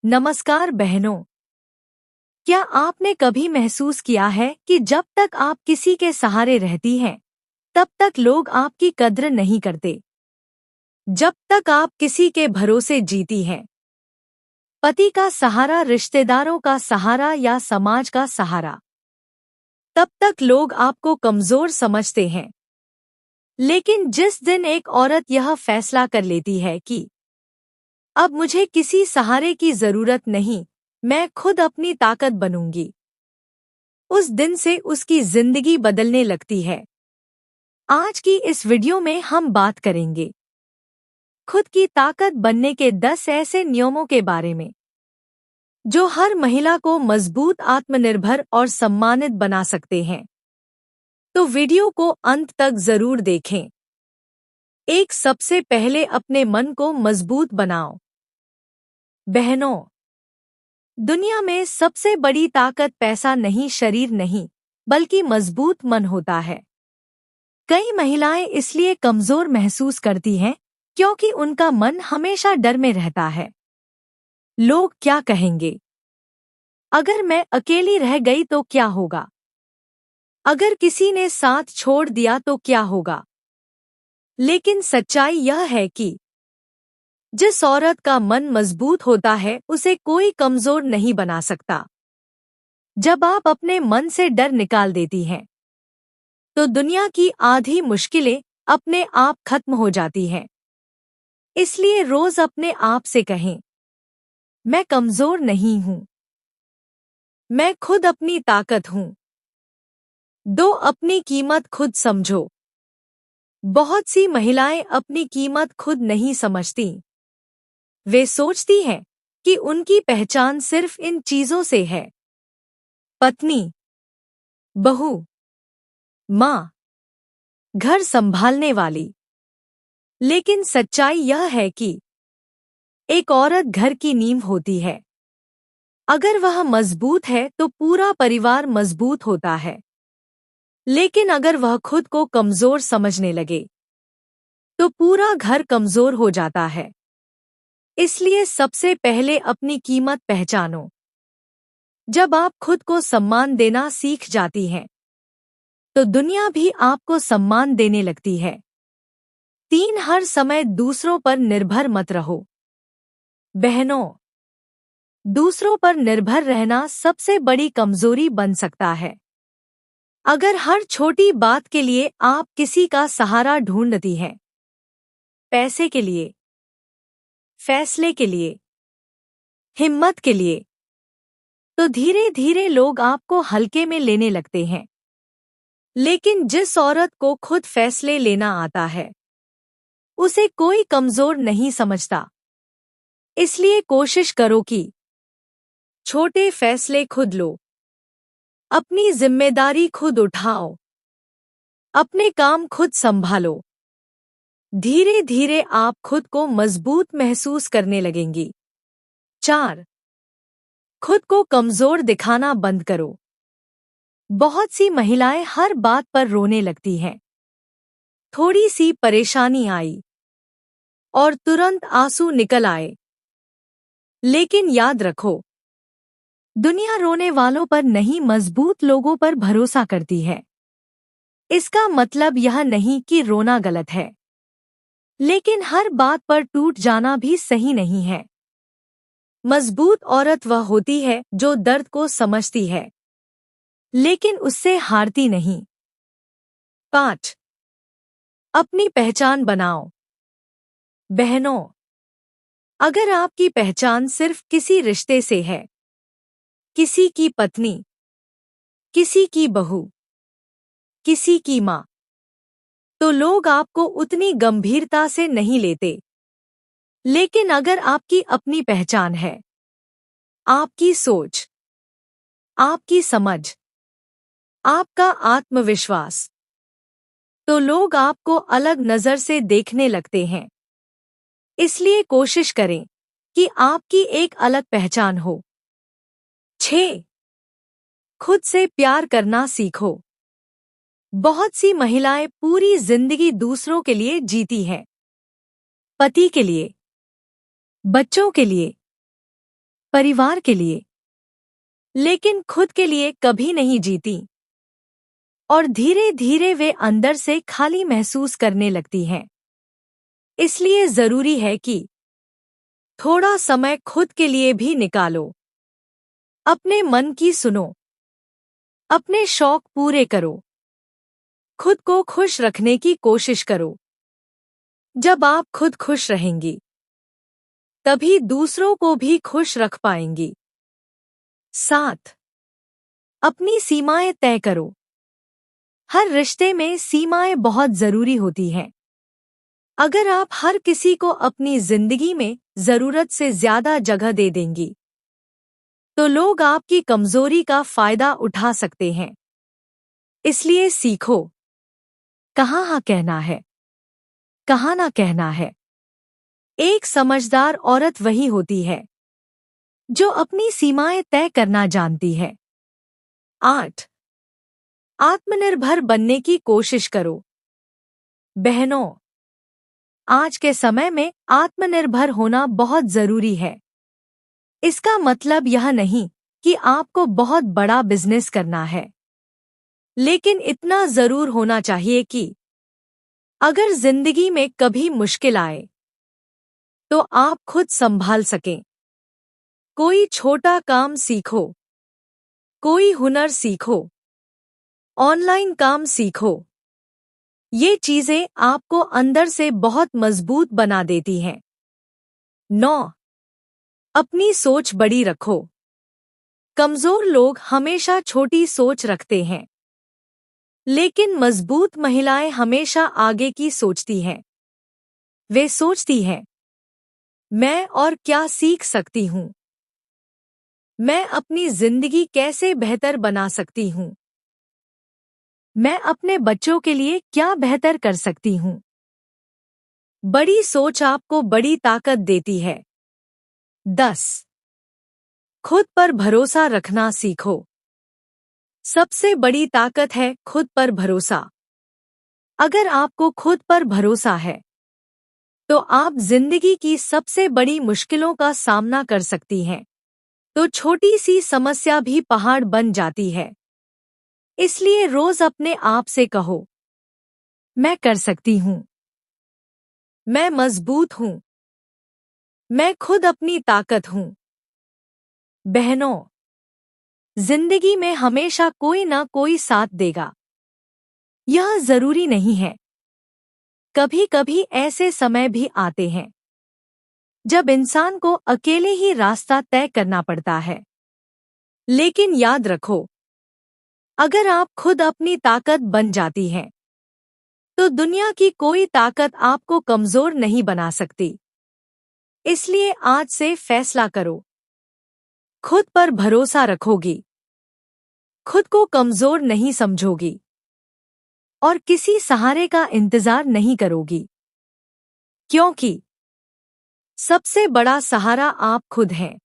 नमस्कार बहनों। क्या आपने कभी महसूस किया है कि जब तक आप किसी के सहारे रहती हैं, तब तक लोग आपकी कद्र नहीं करते? जब तक आप किसी के भरोसे जीती हैं, पति का सहारा, रिश्तेदारों का सहारा या समाज का सहारा, तब तक लोग आपको कमजोर समझते हैं। लेकिन जिस दिन एक औरत यह फैसला कर लेती है कि अब मुझे किसी सहारे की जरूरत नहीं, मैं खुद अपनी ताकत बनूंगी, उस दिन से उसकी जिंदगी बदलने लगती है। आज की इस वीडियो में हम बात करेंगे खुद की ताकत बनने के 10 ऐसे नियमों के बारे में जो हर महिला को मजबूत, आत्मनिर्भर और सम्मानित बना सकते हैं। तो वीडियो को अंत तक जरूर देखें। एक, सबसे पहले अपने मन को मजबूत बनाओ। बहनों, दुनिया में सबसे बड़ी ताकत पैसा नहीं, शरीर नहीं, बल्कि मजबूत मन होता है। कई महिलाएं इसलिए कमजोर महसूस करती हैं क्योंकि उनका मन हमेशा डर में रहता है। लोग क्या कहेंगे? अगर मैं अकेली रह गई तो क्या होगा? अगर किसी ने साथ छोड़ दिया तो क्या होगा? लेकिन सच्चाई यह है कि जिस औरत का मन मजबूत होता है, उसे कोई कमजोर नहीं बना सकता। जब आप अपने मन से डर निकाल देती हैं, तो दुनिया की आधी मुश्किलें अपने आप खत्म हो जाती हैं। इसलिए रोज अपने आप से कहें, मैं कमजोर नहीं हूं, मैं खुद अपनी ताकत हूं। 2, अपनी कीमत खुद समझो। बहुत सी महिलाएं अपनी कीमत खुद नहीं समझती। वे सोचती हैं कि उनकी पहचान सिर्फ इन चीजों से है: पत्नी, बहू, माँ, घर संभालने वाली। लेकिन सच्चाई यह है कि एक औरत घर की नींव होती है। अगर वह मजबूत है तो पूरा परिवार मजबूत होता है। लेकिन अगर वह खुद को कमजोर समझने लगे, तो पूरा घर कमजोर हो जाता है। इसलिए सबसे पहले अपनी कीमत पहचानो। जब आप खुद को सम्मान देना सीख जाती हैं, तो दुनिया भी आपको सम्मान देने लगती है। 3, हर समय दूसरों पर निर्भर मत रहो। बहनों, दूसरों पर निर्भर रहना सबसे बड़ी कमजोरी बन सकता है। अगर हर छोटी बात के लिए आप किसी का सहारा ढूंढती हैं, पैसे के लिए, फैसले के लिए, हिम्मत के लिए, तो धीरे धीरे लोग आपको हल्के में लेने लगते हैं। लेकिन जिस औरत को खुद फैसले लेना आता है, उसे कोई कमजोर नहीं समझता। इसलिए कोशिश करो कि छोटे फैसले खुद लो, अपनी जिम्मेदारी खुद उठाओ, अपने काम खुद संभालो। धीरे धीरे आप खुद को मजबूत महसूस करने लगेंगी। 4, खुद को कमजोर दिखाना बंद करो। बहुत सी महिलाएं हर बात पर रोने लगती हैं। थोड़ी सी परेशानी आई और तुरंत आंसू निकल आए। लेकिन याद रखो, दुनिया रोने वालों पर नहीं, मजबूत लोगों पर भरोसा करती है। इसका मतलब यह नहीं कि रोना गलत है, लेकिन हर बात पर टूट जाना भी सही नहीं है। मजबूत औरत वह होती है जो दर्द को समझती है, लेकिन उससे हारती नहीं। 5, अपनी पहचान बनाओ। बहनों, अगर आपकी पहचान सिर्फ किसी रिश्ते से है, किसी की पत्नी, किसी की बहू, किसी की माँ, तो लोग आपको उतनी गंभीरता से नहीं लेते। लेकिन अगर आपकी अपनी पहचान है, आपकी सोच, आपकी समझ, आपका आत्मविश्वास, तो लोग आपको अलग नजर से देखने लगते हैं। इसलिए कोशिश करें कि आपकी एक अलग पहचान हो। 6, खुद से प्यार करना सीखो। बहुत सी महिलाएं पूरी जिंदगी दूसरों के लिए जीती हैं, पति के लिए, बच्चों के लिए, परिवार के लिए, लेकिन खुद के लिए कभी नहीं जीती और धीरे धीरे वे अंदर से खाली महसूस करने लगती हैं। इसलिए जरूरी है कि थोड़ा समय खुद के लिए भी निकालो। अपने मन की सुनो, अपने शौक पूरे करो, खुद को खुश रखने की कोशिश करो। जब आप खुद खुश रहेंगी, तभी दूसरों को भी खुश रख पाएंगी। 7. अपनी सीमाएं तय करो। हर रिश्ते में सीमाएं बहुत जरूरी होती हैं। अगर आप हर किसी को अपनी जिंदगी में जरूरत से ज्यादा जगह दे देंगी, तो लोग आपकी कमजोरी का फायदा उठा सकते हैं। इसलिए सीखो कहाँ हाँ कहना है, कहाँ ना कहना है। एक समझदार औरत वही होती है जो अपनी सीमाएं तय करना जानती है। 8. आत्मनिर्भर बनने की कोशिश करो। बहनों, आज के समय में आत्मनिर्भर होना बहुत जरूरी है। इसका मतलब यह नहीं कि आपको बहुत बड़ा बिजनेस करना है, लेकिन इतना जरूर होना चाहिए कि अगर जिंदगी में कभी मुश्किल आए, तो आप खुद संभाल सकें। कोई छोटा काम सीखो, कोई हुनर सीखो, ऑनलाइन काम सीखो। ये चीजें आपको अंदर से बहुत मजबूत बना देती हैं। 9. अपनी सोच बड़ी रखो। कमजोर लोग हमेशा छोटी सोच रखते हैं, लेकिन मजबूत महिलाएं हमेशा आगे की सोचती हैं। वे सोचती हैं, मैं और क्या सीख सकती हूँ? मैं अपनी जिंदगी कैसे बेहतर बना सकती हूँ? मैं अपने बच्चों के लिए क्या बेहतर कर सकती हूँ? बड़ी सोच आपको बड़ी ताकत देती है। 10. खुद पर भरोसा रखना सीखो। सबसे बड़ी ताकत है खुद पर भरोसा। अगर आपको खुद पर भरोसा है, तो आप जिंदगी की सबसे बड़ी मुश्किलों का सामना कर सकती हैं। तो छोटी सी समस्या भी पहाड़ बन जाती है। इसलिए रोज अपने आप से कहो, मैं कर सकती हूँ, मैं मजबूत हूँ, मैं खुद अपनी ताकत हूँ। बहनों, जिंदगी में हमेशा कोई ना कोई साथ देगा, यह जरूरी नहीं है। कभी कभी ऐसे समय भी आते हैं जब इंसान को अकेले ही रास्ता तय करना पड़ता है। लेकिन याद रखो, अगर आप खुद अपनी ताकत बन जाती हैं, तो दुनिया की कोई ताकत आपको कमजोर नहीं बना सकती। इसलिए आज से फैसला करो, खुद पर भरोसा रखोगी, खुद को कमजोर नहीं समझोगी और किसी सहारे का इंतजार नहीं करोगी, क्योंकि सबसे बड़ा सहारा आप खुद हैं।